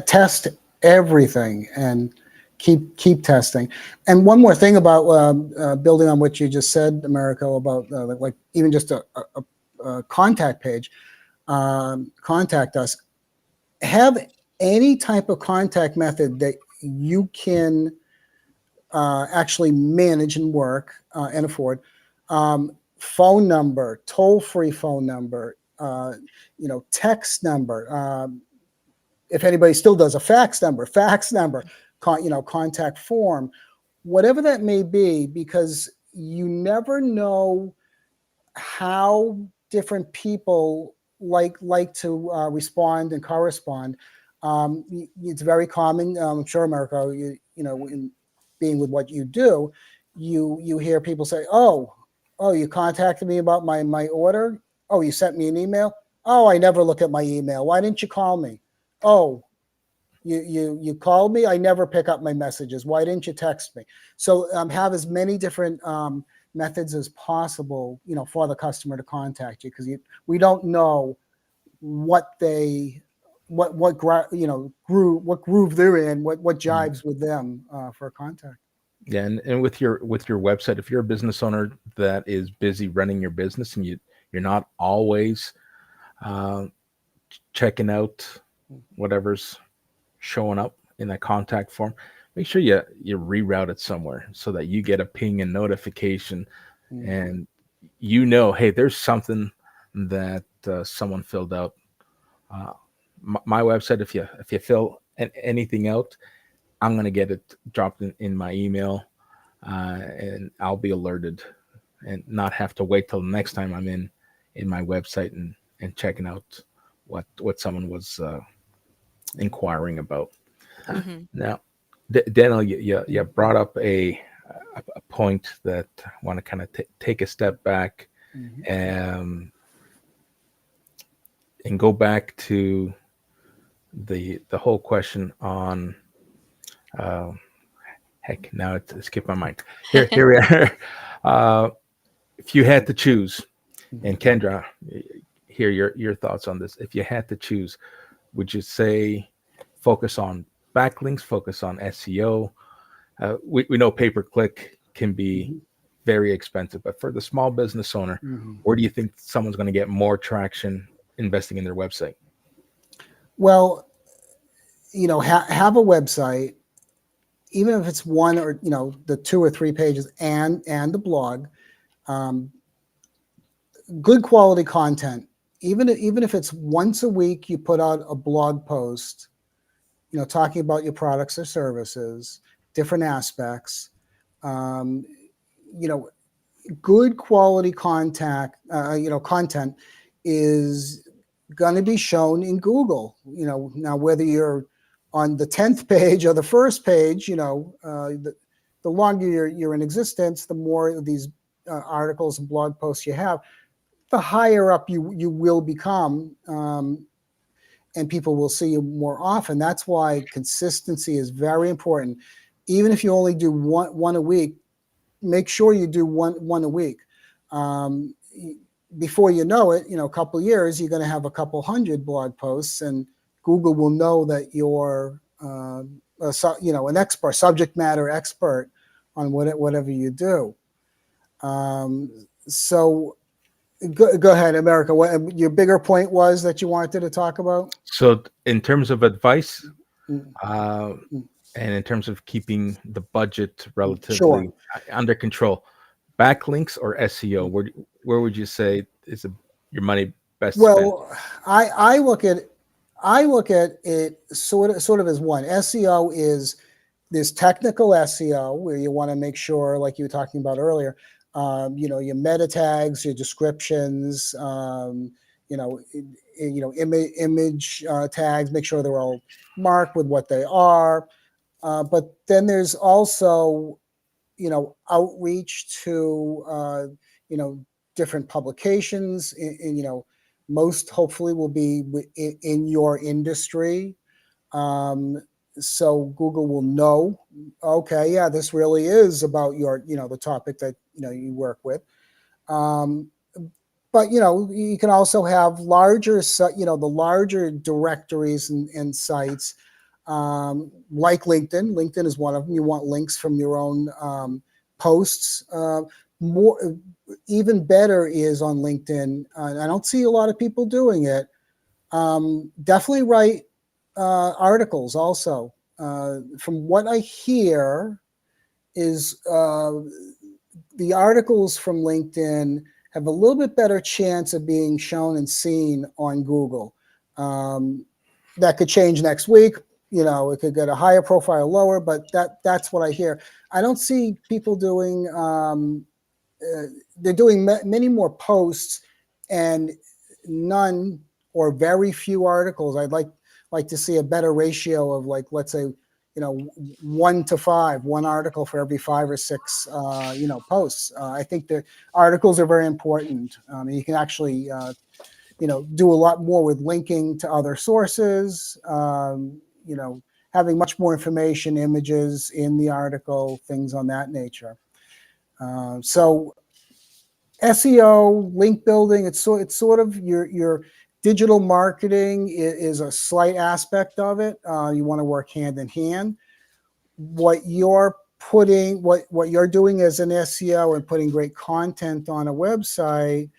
Test everything and keep testing. And one more thing about building on what you just said, Americo, about like even just a contact page. Contact us. Have any type of contact method that you can actually manage and work and afford. Um, phone number, toll-free phone number, text number. If anybody still does a fax number, contact form, whatever that may be, because you never know how different people like to respond and correspond. It's very common. I'm sure, America, in being with what you do, you hear people say, "Oh, you contacted me about my order. Oh, you sent me an email. Oh, I never look at my email. Why didn't you call me? Oh, you called me. I never pick up my messages. Why didn't you text me?" So have as many different methods as possible, for the customer to contact you, because we don't know what they what groove they're in, what Mm. jives with them for contact. Yeah, and with your website, if you're a business owner that is busy running your business and you're not always uh, checking out whatever's showing up in that contact form, make sure you reroute it somewhere so that you get a ping and notification, Mhm. and hey, there's something that someone filled out. Uh, my website, if you fill anything out, I'm gonna get it dropped in my email, and I'll be alerted, and not have to wait till the next time I'm in my website and checking out what someone was inquiring about. Mhm. Now, Daniel, you brought up a point that I want to kind of take a step back, Mhm. um, and go back to the whole question on uh, heck. Now it skipped my mind. Here we are. Uh, if you had to choose, and Mhm. Kendra, hear your thoughts on this. If you had to choose, would you say focus on backlinks, focus on SEO? We know pay per click can be Mhm. very expensive, but for the small business owner, Mhm. where do you think someone's going to get more traction investing in their website? Well, have a website, even if it's one or the 2 or 3 pages, and the blog. Um, Good quality content. Even if it's once a week, you put out a blog post, talking about your products or services, different aspects. Um, you know, Good quality content is going to be shown in Google. Now whether you're on the 10th page or the first page, the longer you're in existence, the more of these articles and blog posts you have, the higher up you will become, and people will see you more often. That's why consistency is very important. Even if you only do one a week, make sure you do one a week. Um, Before you know it, a couple of years, you're going to have a couple hundred blog posts, and Google will know that you're an expert, subject matter expert on whatever you do. So go ahead, America. What your bigger point was that you wanted to talk about? So, in terms of advice, Mm, uh, mm, and in terms of keeping the budget Sure. relatively under control, backlinks or SEO, Mm. where would you say is your money best spent? Well, I look at it sort of as one. SEO is this technical SEO where you want to make sure, like you were talking about earlier, your meta tags, your descriptions, image tags, make sure they're all marked with what they are. But then there's also outreach to different publications, most hopefully will be in your industry. um, so Google will know, okay, yeah, this really is about the topic that you work with. um, but you can also have the larger directories and sites, like LinkedIn. LinkedIn is one of them. You want links from your own posts. More Even better is on LinkedIn. I don't see a lot of people doing it. Definitely write articles also. From what I hear is the articles from LinkedIn have a little bit better chance of being shown and seen on Google. Um, that could change next week. It could get a higher profile, lower, but that's what I hear. I don't see people doing. They're doing many more posts and none or very few articles. I'd like to see a better ratio of, like, let's say, 1 to 5, one article for every 5 or 6 posts. I think the articles are very important. You can actually do a lot more with linking to other sources, having much more information, images in the article, things on that nature. So SEO, link building, it's sort of your digital marketing is a slight aspect of it. You want to work hand in hand. What you're doing as an SEO and putting great content on a website,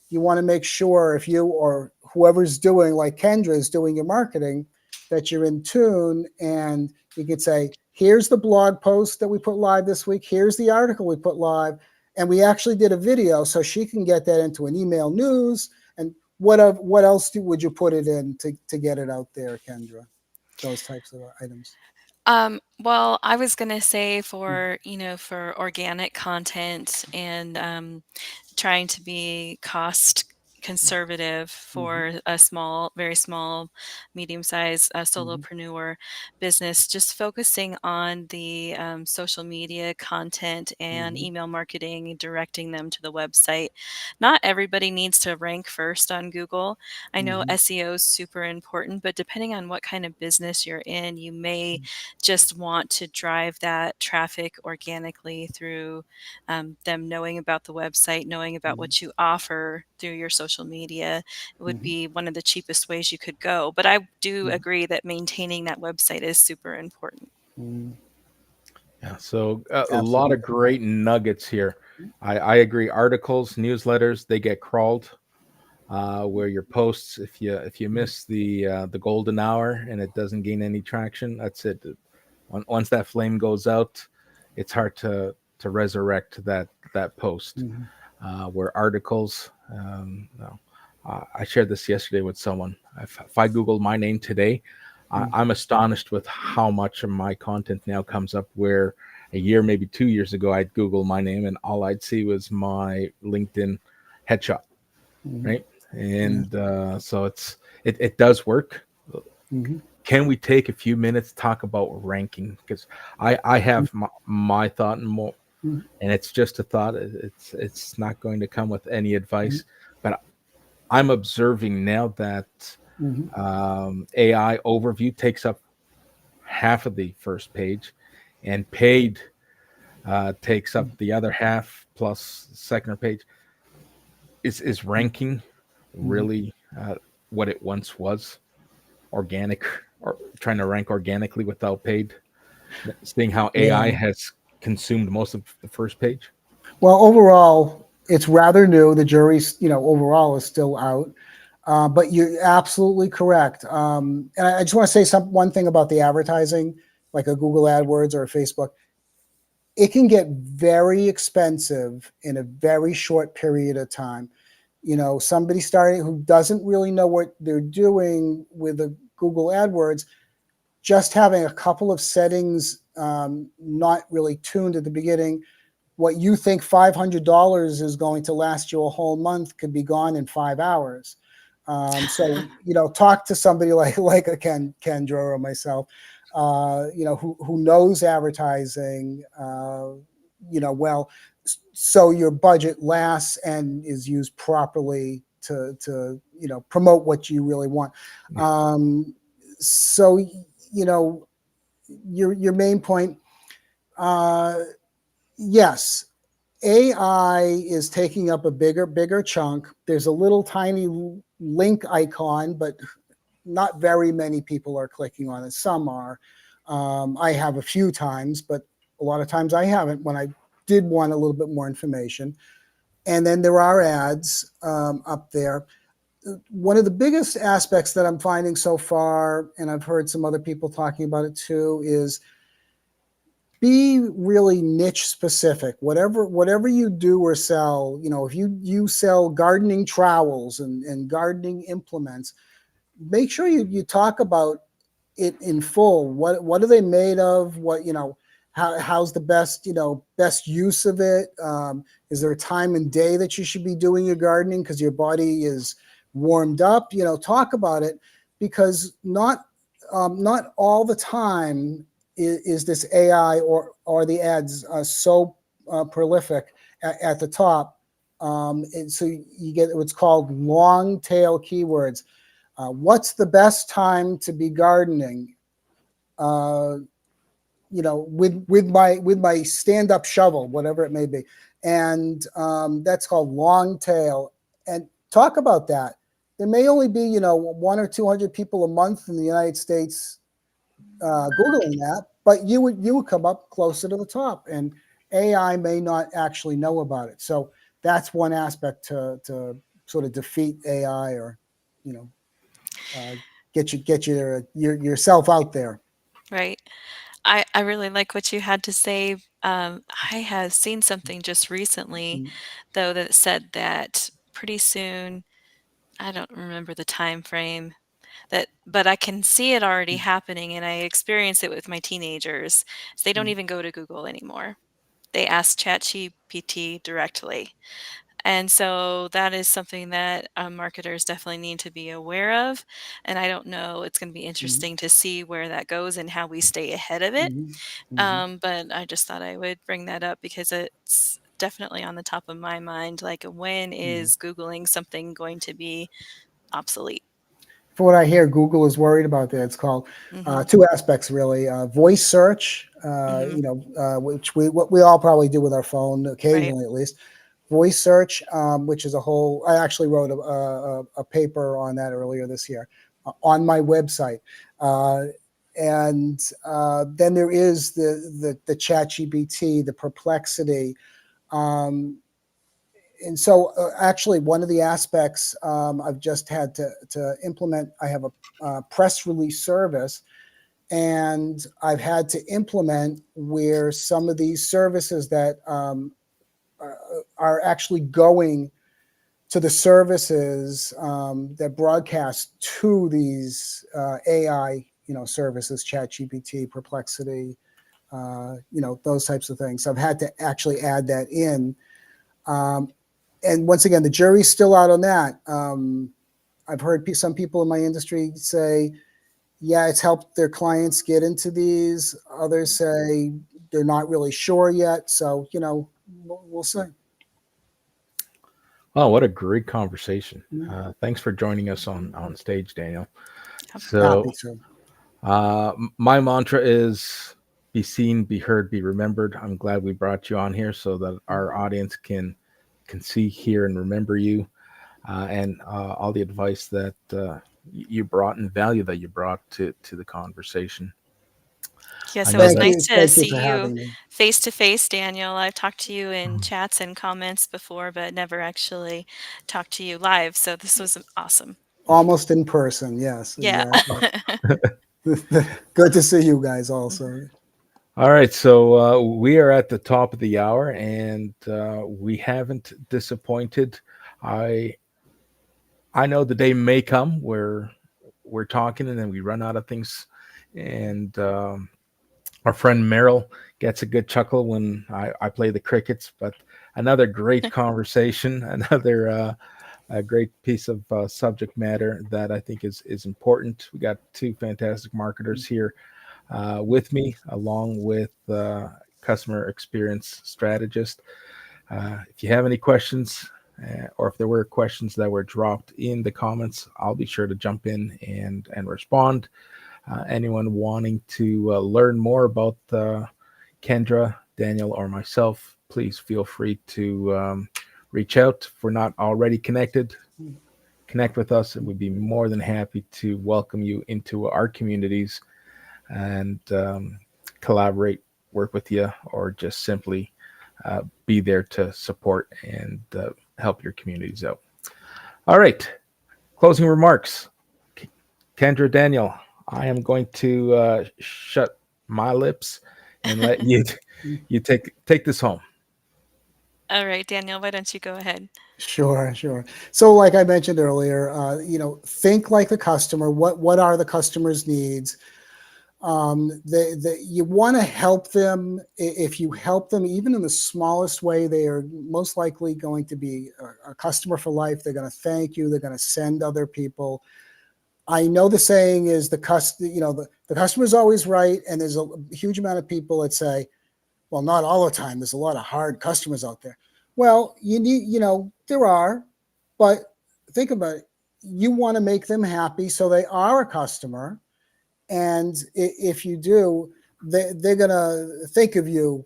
you want to make sure, if you or whoever's doing, like Kendra is doing your marketing, that you're in tune, and you could say, here's the blog post that we put live this week, here's the article we put live, and we actually did a video, so she can get that into an email news. And what else would you put it in to get it out there, Kendra? Those types of items. Well, I was gonna say Mm-hmm. for organic content and trying to be cost conservative Mm-hmm. for a small, very small, medium-sized Mm-hmm. solopreneur business, just focusing on the social media content and Mm-hmm. email marketing, directing them to the website. Not everybody needs to rank first on Google. I know Mm-hmm. SEO is super important, but depending on what kind of business you're in, you may just want to drive that traffic organically through them knowing about the website, knowing about Mm-hmm. what you offer through your social media. It would Mm-hmm. be one of the cheapest ways you could go. But I do Mm-hmm. agree that maintaining that website is super important. Mm-hmm. Yeah, so a lot of Absolutely. great nuggets here. I agree. Articles, newsletters, they get crawled. Where your posts, if you miss the golden hour and it doesn't gain any traction, that's it. Once that flame goes out, it's hard to resurrect that post. Mm-hmm. Where articles, no. I shared this yesterday with someone. If I Google my name today, I'm astonished with how much of my content now comes up. Where a year, maybe 2 years ago, I'd Google my name and all I'd see was my LinkedIn headshot, Mm-hmm. right? Yeah. And so it does work. Mm-hmm. Can we take a few minutes to talk about ranking? Because I have my thought and more, Mm-hmm. and it's just a thought. It's not going to come with any Mm-hmm. advice, but I'm observing now that Mm-hmm. AI overview takes up half of the first page, and paid takes up the other half plus second page. Is ranking Mm-hmm. really what it once was? Organic, or trying to rank organically without paid, seeing how AI Yeah. has consumed most of the first page. Well, overall, it's rather new. The jury's, overall is still out. But you're absolutely correct. And I just want to say one thing about the advertising, like a Google AdWords or a Facebook. It can get very expensive in a very short period of time. Somebody starting who doesn't really know what they're doing with the Google AdWords, just having a couple of settings not really tuned at the beginning, what you think $500 is going to last you a whole month could be gone in 5 hours. So talk to somebody like a Kendra or myself, who knows advertising, well, so your budget lasts and is used properly to promote what you really want. Yeah. So your main point, uh, yes, AI is taking up a bigger chunk. There's a little tiny link icon, but not very many people are clicking on it. Some are. I have a few times, but a lot of times I haven't when I did want a little bit more information. And then there are ads up there. One of the biggest aspects that I'm finding so far, and I've heard some other people talking about it too, is be really niche specific. Whatever you do or sell, if you sell gardening trowels and gardening implements, make sure you talk about it in full. What are they made of? How's the best use of it? Is there a time and day that you should be doing your gardening because your body is warmed up? Talk about it, because not all the time is this AI or the ads so prolific at the top. And so you get what's called long tail keywords. What's the best time to be gardening? Uh, with my stand up shovel, whatever it may be, and that's called long tail. And talk about that. There may only be 1 or 200 people a month in the United States googling that, but you would come up closer to the top, and AI may not actually know about it. So that's one aspect to sort of defeat AI, or you know yourself out there. Right. I really like what you had to say. I have seen something just recently, Mm-hmm. though, that said that pretty soon, I don't remember the time frame, but I can see it already happening, and I experience it with my teenagers. They don't even go to Google anymore. They ask ChatGPT directly. And so that is something that marketers definitely need to be aware of. And I don't know, it's going to be Mm-hmm. interesting to see where that goes and how we stay ahead of it. Mm-hmm. Mm-hmm. But I just thought I would bring that up because it's definitely on the top of my mind. Like, when Mm-hmm. is Googling something going to be obsolete? For what I hear, Google is worried about that. It's called Hmm. two aspects really: voice search, Hmm. which what we all probably do with our phone Right. occasionally, at least. Voice search, which is a whole. I actually wrote a paper on that earlier this year on my website. And then there is the Chat GPT, the Perplexity. Um, and so actually one of the aspects I've just had to implement, I have a press release service, and I've had to implement where some of these services that are actually going to the services that broadcast to these AI, services, ChatGPT, Perplexity, those types of things. So I've had to actually add that in. Um, and once again, the jury's still out on that. I've heard some people in my industry say, yeah, it's helped their clients get into these. Others say they're not really sure yet. So, we'll see. Oh, what a great conversation. Mm-hmm. Thanks for joining us on stage, Daniel. Yep. Happy So, to. my mantra is be seen, be heard, be remembered. I'm glad we brought you on here so that our audience can see, hear, and remember you, and all the advice that you brought and value that you brought to the conversation. I Yes, it know was Thank that. nice you. to Thank you see for you having me. face to face, Daniel. I've talked to you in chats and comments before, but never actually talked to you live. So this was awesome. Almost in person. Yes, Yeah. exactly. Good to see you guys also. All right, so we are at the top of the hour, and we haven't disappointed. I I know the day may come where we're talking and then we run out of things, and our friend Merrill gets a good chuckle when I play the crickets. But another great conversation, another a great piece of subject matter that I think is important. We got two fantastic marketers here with me, along with customer experience strategist. If you have any questions, or if there were questions that were dropped in the comments, I'll be sure to jump in and respond. Anyone wanting to learn more about Kendra, Daniel, or myself, please feel free to reach out. If we're not already connected, connect with us, and we'd be more than happy to welcome you into our communities and collaborate, work with you, or just simply be there to support and help your communities out. All right, closing remarks. Kendra, Daniel, I am going to shut my lips and let you you take this home. All right, Daniel, why don't you go ahead? Sure, sure. So, like I mentioned earlier, think like the customer. What are the customer's needs? You want to help them. If you help them, even in the smallest way, they are most likely going to be a customer for life. They're going to thank you. They're going to send other people. I know the saying is the customer is always right, and there's a huge amount of people that say, well, not all the time. There's a lot of hard customers out there. Well, there are, but think about it. You want to make them happy, so they are a customer. And if you do, they're going to think of you,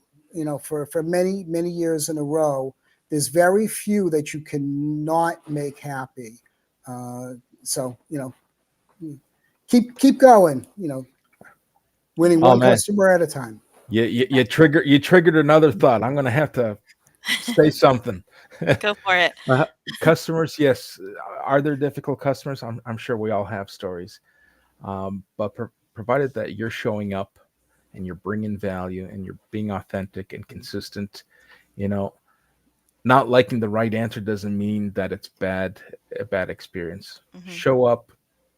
for many, many years in a row. There's very few that you cannot make happy. So, keep going, winning Oh one man, customer at a time. you triggered another thought. I'm going to have to say something. Go for it. uh, Customers, yes. Are there difficult customers? I'm sure we all have stories. But provided that you're showing up and you're bringing value and you're being authentic and consistent, you know, not liking the right answer doesn't mean that it's a bad experience. Hmm. Show up,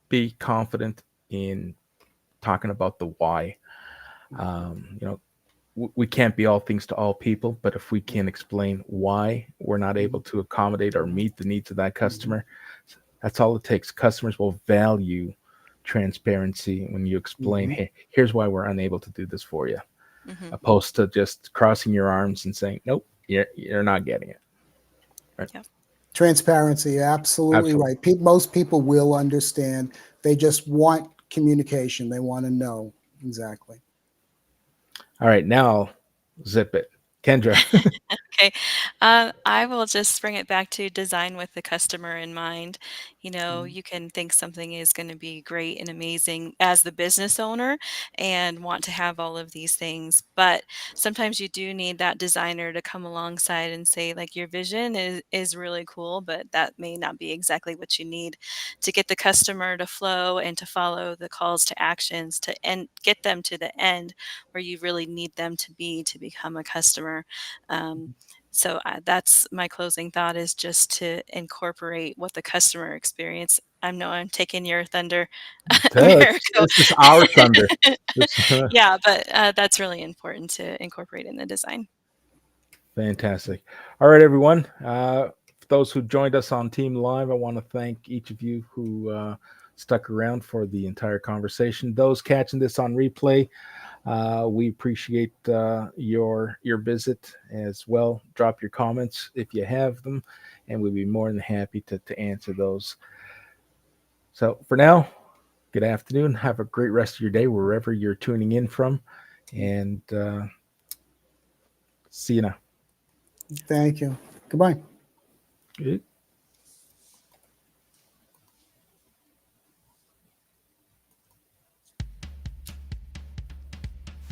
be confident in talking about the why. You know, we can't be all things to all people, but if we can explain why we're not able to accommodate or meet the needs of that customer, that's all it takes. Customers will value transparency when you explain, Mhm. hey, here's why we're unable to do this for you, Hmm. opposed to just crossing your arms and saying, nope, you're not getting it. Right? Yep. Transparency, absolutely Absolutely. right. Most people will understand. They just want communication. They want to know exactly. All right, now I'll zip it. Kendra. Okay. I will just bring it back to design with the customer in mind. Mhm. You can think something is going to be great and amazing as the business owner and want to have all of these things. But sometimes you do need that designer to come alongside and say, like, your vision is really cool, but that may not be exactly what you need to get the customer to flow and to follow the calls to actions to and get them to the end where you really need them to be to become a customer. Um, so that's my closing thought is just to incorporate what the customer experience. I know I'm taking your thunder, America. This is our thunder. This, Yeah, but that's really important to incorporate in the design. fantastic. All right, everyone. For those who joined us on Team Live, I want to thank each of you who stuck around for the entire conversation. Those catching this on replay, we appreciate your visit as well. Drop your comments if you have them, and we'd be more than happy to answer those. So for now, good afternoon. Have a great rest of your day wherever you're tuning in from, and see you now. Thank you. Goodbye. Good.